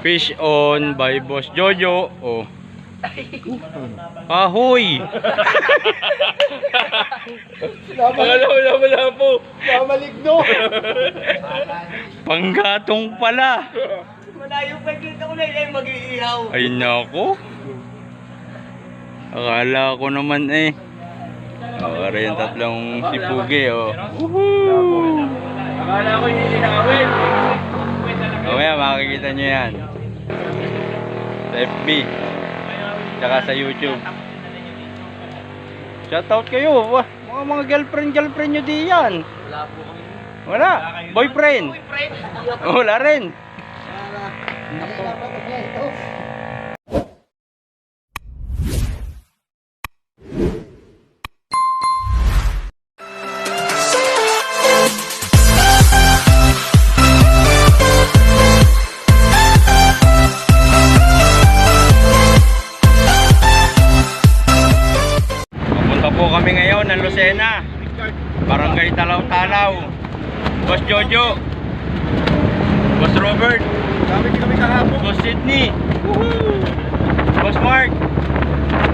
Fish on by Boss Jojo. Oh. Ahoy! Wala po. Maligno. Panggatong pala. Malayo pa kita ko na yan mag-iihaw. Ay nako. Akala ko naman eh. Akala yung tatlong sipugi oh. Woohoo! Akala ko iihawin. Mamaya makikita nyo yan. Sa FB. Tsaka sa YouTube. Shoutout kayo. Wah, mga girlfriend nyo di yan. Wala po kami. Wala. Boyfriend. Wala rin. Pupunta po kami ngayon ng Lucena. Barangay Talaw-Talaw. Boss Jojo. Boss Robert. Kami kahapon. Boss Sydney. Woohoo! Boss Mark.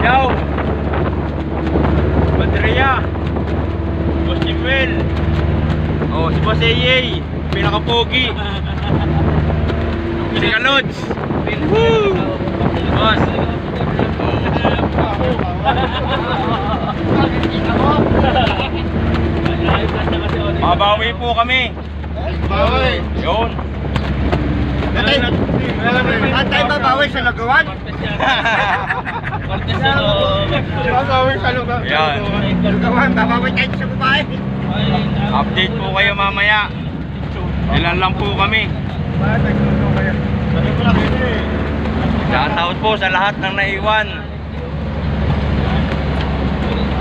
Yao. Badria. Boss Jimel. Oh, si Boss Eyey. Pinaka-pogi. Si Kalods. Woo! Boss. Mabawi po kami. Bawi. Yun. Antay ba bawi sa lagawan? Babawi sa lagawan. Yan. Lagawan, babawi tayo sa babae. Update po kayo mamaya. Ilan lang po kami. Shoutout po sa lahat ng naiwan.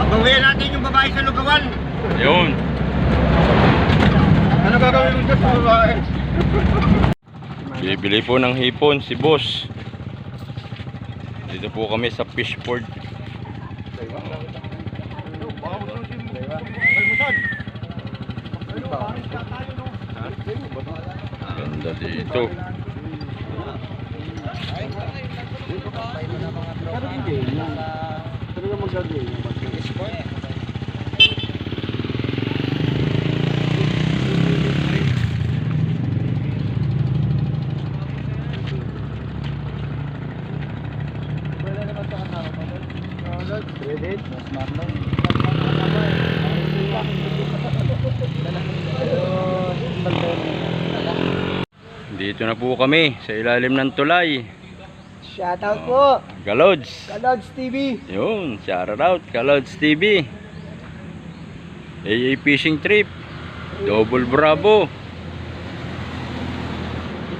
Bawihan natin yung babae sa lugawan. Yun. Ano gagawin mo sa babae? Bibili po ng hipon si boss. Dito po kami sa fishport. Ganda dito. Dito na po kami sa ilalim ng tulay. Shoutout po. Kalods. Kalods TV. Yun, shoutout Kalods TV. AA Fishing Trip. Double Bravo.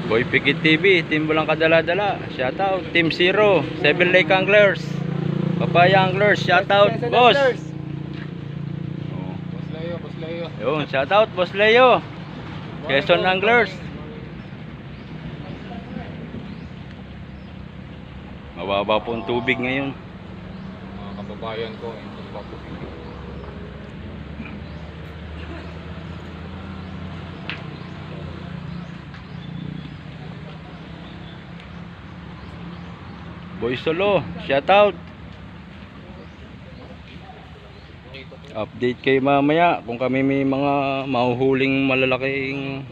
Boy Pikit TV, Team Bulang Kadala-Dala. Shoutout Team Zero, Seven Lake Anglers. Papaya Anglers, shoutout boss. Boss Leo. Yun, shoutout Boss Leo. Quezon Anglers. Mababa po ang tubig ngayon. Mga kababayan ko, ito pa po. Boy Solo, shoutout. Update kayo mamaya kung kami may mga mahuhuling malalaking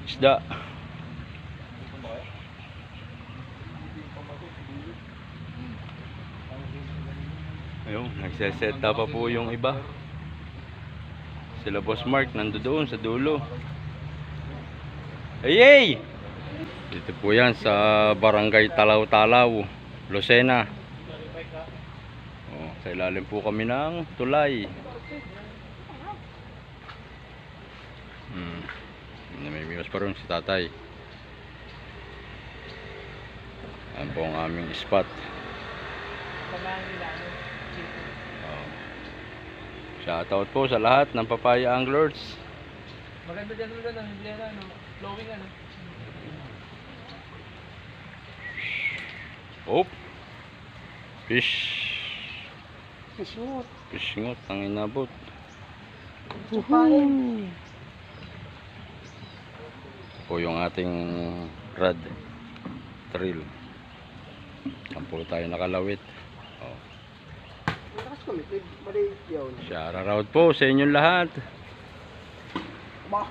isda. Ayun, nagseseta pa po yung iba. Sila Boss Mark nandoon sa dulo. Hey! Dito po yan sa Barangay Talaw-Talaw, Lucena. Oh, sa ilalim po kami ng tulay. Namimiwas pa rin si tatay. Yan po ang aming spot. Oh. Shoutout po sa lahat ng Papaya Anglers. Maganda dyan ulit ang hiblera, no? Flowing ano? Oh. Fish. Kisut. Fish ngot ang inabot. Po yung ating rad. Thrill. Saan po tayo nakalawit. Oh. Malakas kami, maliit yun. Shout out po sa inyong lahat. Ba?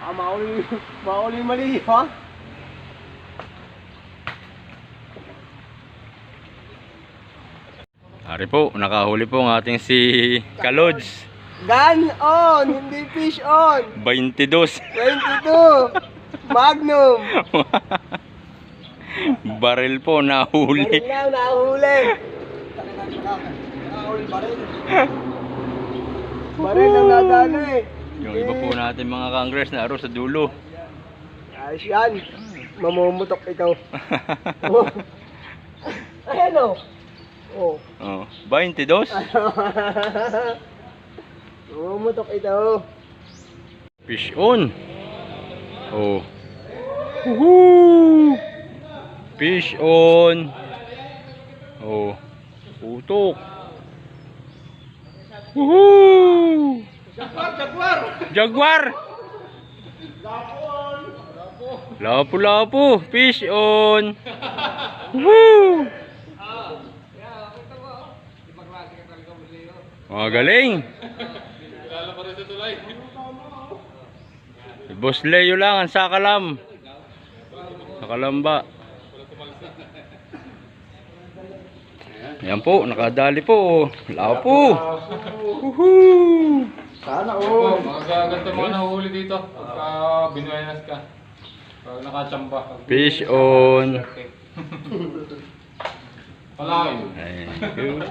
Baka mauli mali, ha? Ari po, nakahuli po ang ating si Kalods. Gun on, hindi fish on. 22. 22. Magnum. Baril po nahuli. Baril na, nahuli. Baril. Baril ang nadalo eh. Yung iba po natin mga kangress na aro sa dulo. Ayos yan. Mamumutok ikaw. Oh. Ayan o. Oh. Oh, 22. Mamumutok ito. Fish on. Oh. Woohoo! Fish on. Oh. Putok. Woohoo! Jaguar. Lapo. Fish on. Woohoo! Mga galing. Boss Leo lang ang sakalam. Sakalamba. Ayan po, nakadali po. Lapo. Woohoo! Sana oh. Mga ganito mga nahuli dito. Pagka binuenas ka. Pag nakachamba. Fish on. Palay. Thank you.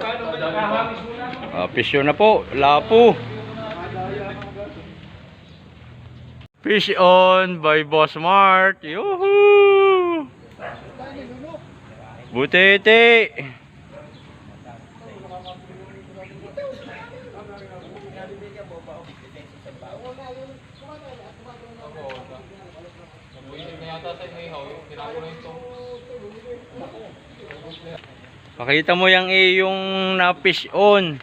Fish on na po. Lapo. Fish on by Boss Mart. Yuhuu! Butete. Pakita mo yung na-fish on.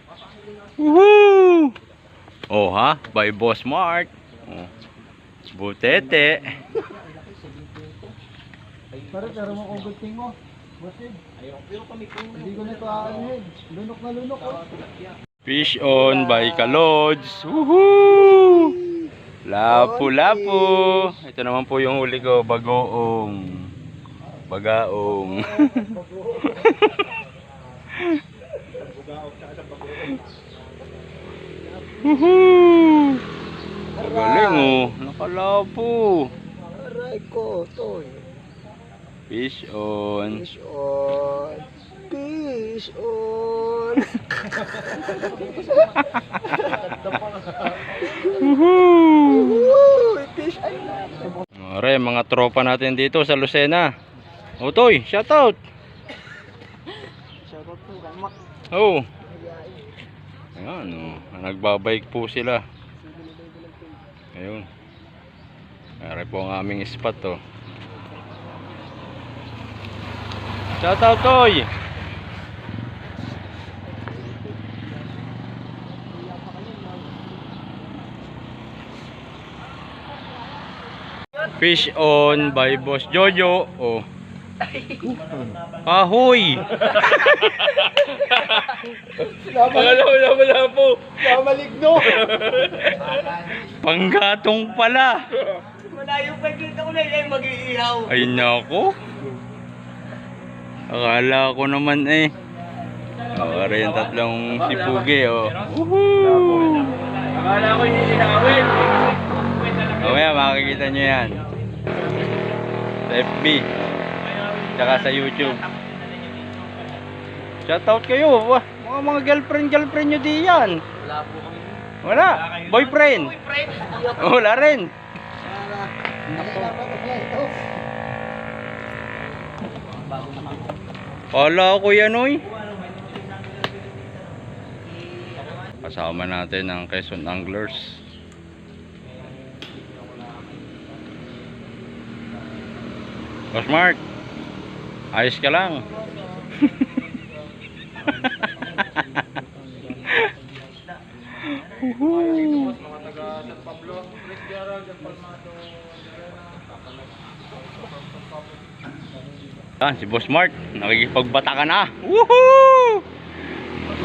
Woohoo! Oh ha, by Boss Mart. Oh. Butete. Pero mo kung gulting mo. Basid. Hindi ko na ito aanhin. Lunok na lunok. Fish on by Kalods. Woohoo! Lapu. Ito naman po yung huli ko, bagoong. Bagaong. Woohoo! Galing oh, nakalapo. Aray ko, toy. Fish on. Fish on. Fish on. Woohoo! Fish on. Are, mga tropa natin dito sa Lucena. Otoy, shout out. Shoutout po, Ramak. Oh. Ayan, oh. Nagbabike po sila. Ayun. Are po ang aming spot oh. Shout out, Toy. Fish on by Boss Jojo. Oh. Ahoy! Wala po. Maligno. Panggatong pala. Malayo pa dito ko na ay mag-iihaw. Ay nako. Akala ko naman eh. Oh, are yung tatlong sipugi oh. Woohoo! Akala ko yung inawin. Mamaya makikita nyo yan. Sa FB. Tsaka sa YouTube. Shoutout kayo. Wah, mga girlfriend nyo di yan. Wala po kami. Wala. Boyfriend. Wala rin. Kala ko yan oy. Kasama natin ang Quezon Anglers. Boss Mark, ayos ka lang. Mga taga San Pablo, Chris Gerald, San Palmado, Ah, si Boss Mart, nakikipagbata ka na. Woohoo!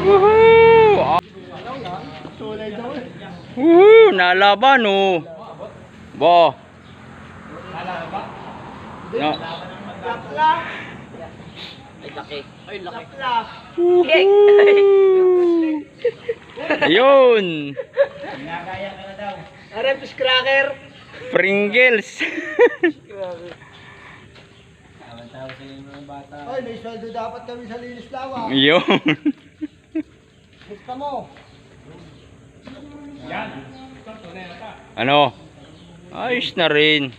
Woohoo! Ah. Woohoo! Nalaban oh. Bo. No. Ayun. Arepis cracker. Pringles. Ay, may sweldo dapat kami sa Linis Lawa. Ayun. Gusto mo? Ano? Ayos na rin.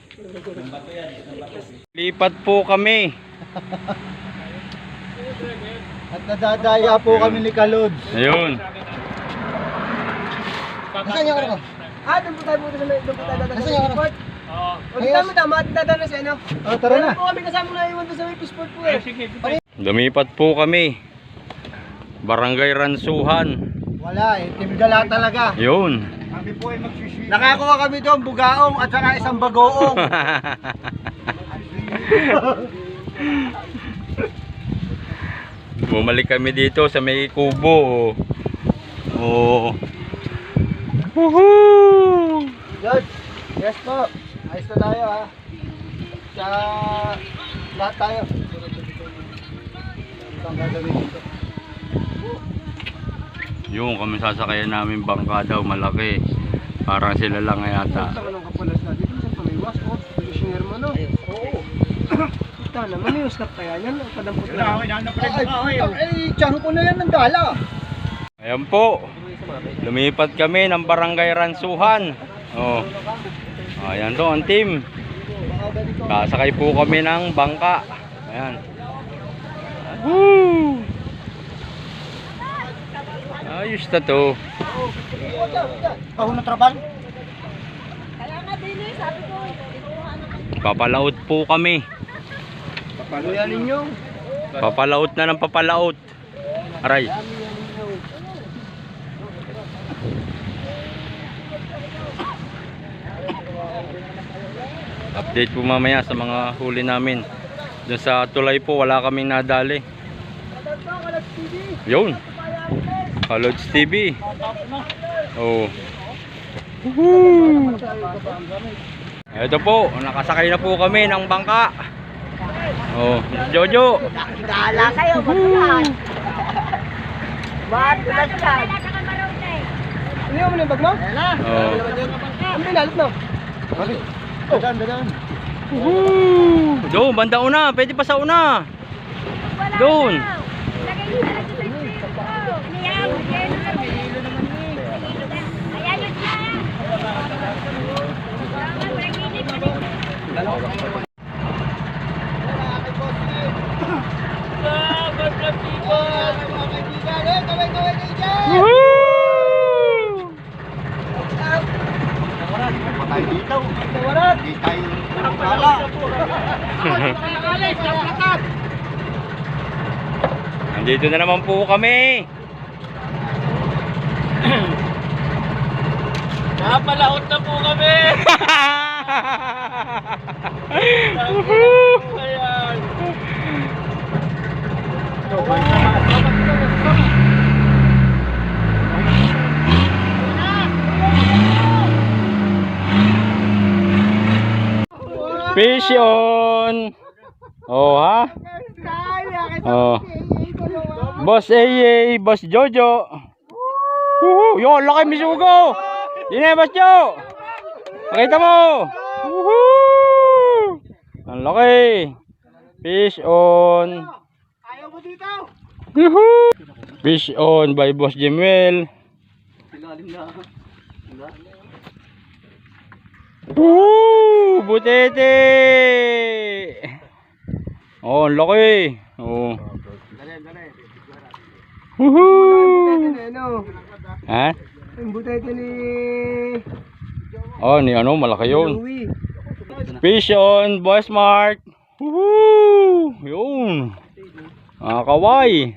Lipat po kami. At nadadaya po kami ni Kalod. Ayun. Nasaan yung ano? Doon po tayo punta sa may doon po tayo dadaan Nasaan sa yung may ano? fishport. O di tama tama, dadaan na siya, no? Tara na. Meron po kami kasama na iwan doon sa may fishport po eh. Lumipat po kami. Barangay Ransuhan. Wala eh, Team Gala talaga. Yun. Kami po ay magsisweet. Nakakuha kami doon, bugaong at saka isang bagoong. Bumalik kami dito sa may kubo. Oh. Woohoo! Good. Yes po. Ayos na tayo ha. Sa lahat tayo. Ito ang gagawin dito. Yung kami sasakayan namin bangka daw malaki. Parang sila lang yata. Ito anong kapalas na dito sa paliwas ko. Positioner mo, no? Oo. Ito naman, yung stop kaya yan. Padampot na. Ay, tiyan ko na yan ng dala. Ayan po. Lumipat kami ng Barangay Ransuhan. Oh. Ayan to ang team. Kasakay po kami ng bangka. Ayan. Woo! Ayos na to. Kahon na trabal. Kaya nga din eh, sabi ko. Papalaot po kami. Paluyan ninyo. Papalaot na ng papalaot. Aray. Update po mamaya sa mga huli namin. Doon sa tulay po wala kaming nadali. Yun. Kalods TV. Oh. Woohoo! Ito po, nakasakay na po kami ng bangka. Oh, Jojo. Dala kayo, magkuhan. Ba't ulat ka? Ano yung mga bag mo? Oh. Ano yung lalit mo? Dadan. Woohoo! Doon, banda una. Pwede pa sa una. Doon. Woohoo! Tayo dito. Hindi tayo nakakala. Nandito na naman po kami. Napalaot na po kami! Fish on. Oh ha? Oh. Boss AA, Boss Jojo. Woohoo! Yo, laki misugo. Dine, Boss Jo. Pakita mo. Woohoo! Ang laki. Fish on. Ayaw mo dito. Woohoo! Fish on by Boss Jemuel. Woohoo! Butete. Oh, ang laki. Oh. Woohoo! Ano? Ha? Yung butete ni Oh, ni ano, malaki yun. Louie. Fish on, Boss Mark. Woohoo! Yun. Kaway.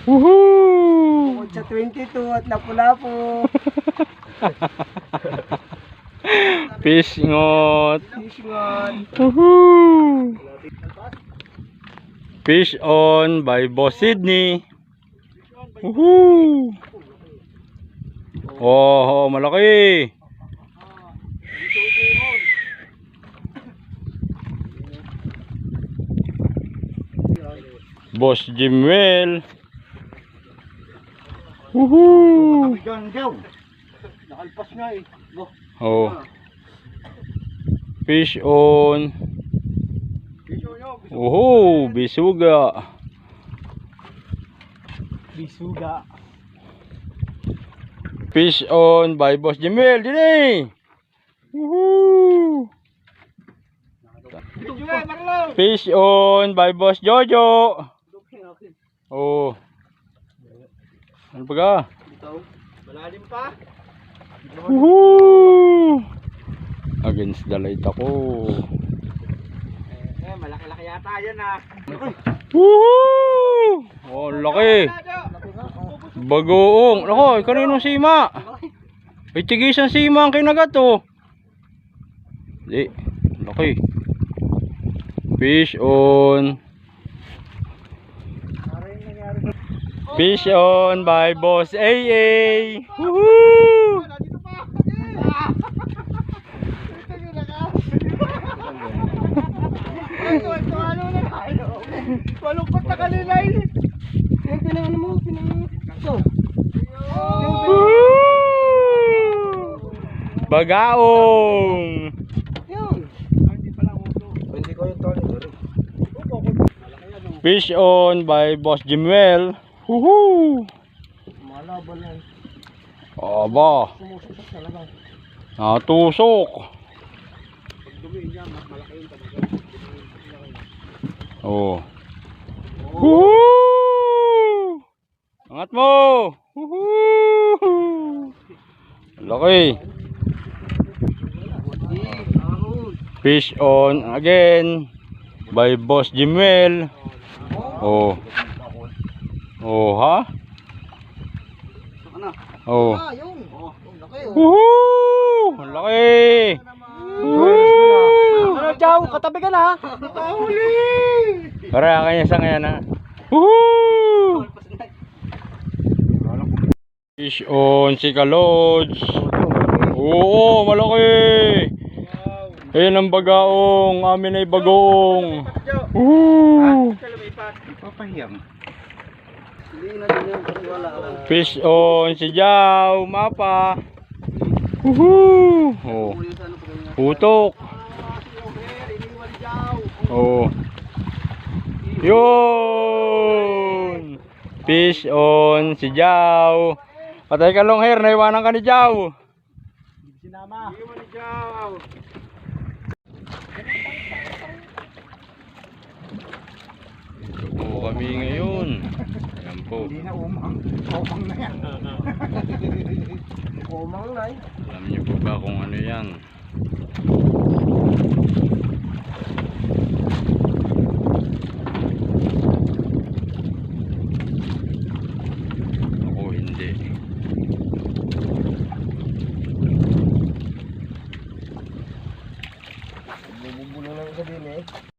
Woohoo! Bukod sa 22 at lapu-lapu. Fish ngot. Fish ngon. Woohoo! Fish on by Boss Sydney. Woohoo! Oh, malaki. Boss Jimwell. Woohoo! Nakalpas nga eh. Oh. Fish on. Oh, bisuga. Bisuga. Fish on by Boss Jimwell. Dini. Woohoo! Fish on by Boss Jojo. Oh. Ano pa ka? Malalim pa. Woohoo! Against the light ako. Malaki-laki yata yan ah. Woohoo! Oh, laki. Bagoong. Ako, kaninong sima? May tigisan sima ang kinagat oh. Di, laki. Fish on. Fish on by Boss AA. Woohoo! Malungkot na kanina eh. Yung pinangano mo, pinangano. Bagaong. Yun. Hindi ko yung tono. Fish on by Boss Jimwell. Woohoo! Malaban lang. Aba. Sumususok talaga. Natusok. Oh. Woohoo! Angat mo. Woohoo! Laki. Fish on again by Boss Jimwell. Oh. Oh, ha? Oh. Ah, yun. Oh, laki oh. Woohoo! Ang laki. Woohoo! Ano, Chow? Katabi ka na ha? Nakahuli! Para kanya sa ngayon ha. Woohoo! Fish on si Kalods. Oo, malaki. Ayan ang bagaong. Amin ay bagong. Woohoo! Papahiyam. Hindi na din yung kasi wala. Fish on si Jao. Mapa. Woohoo! Oh. Putok. Oh. Yun. Fish on si Jao. Patay ka long hair. Naiwanan ka ni Jao. Sinama. Ito po kami ngayon. Ayan po. Hindi na umang. Umang na yan. Kumang na eh. Alam niyo po ba kung ano yan? Ako hindi. Bubulong lang sa din eh.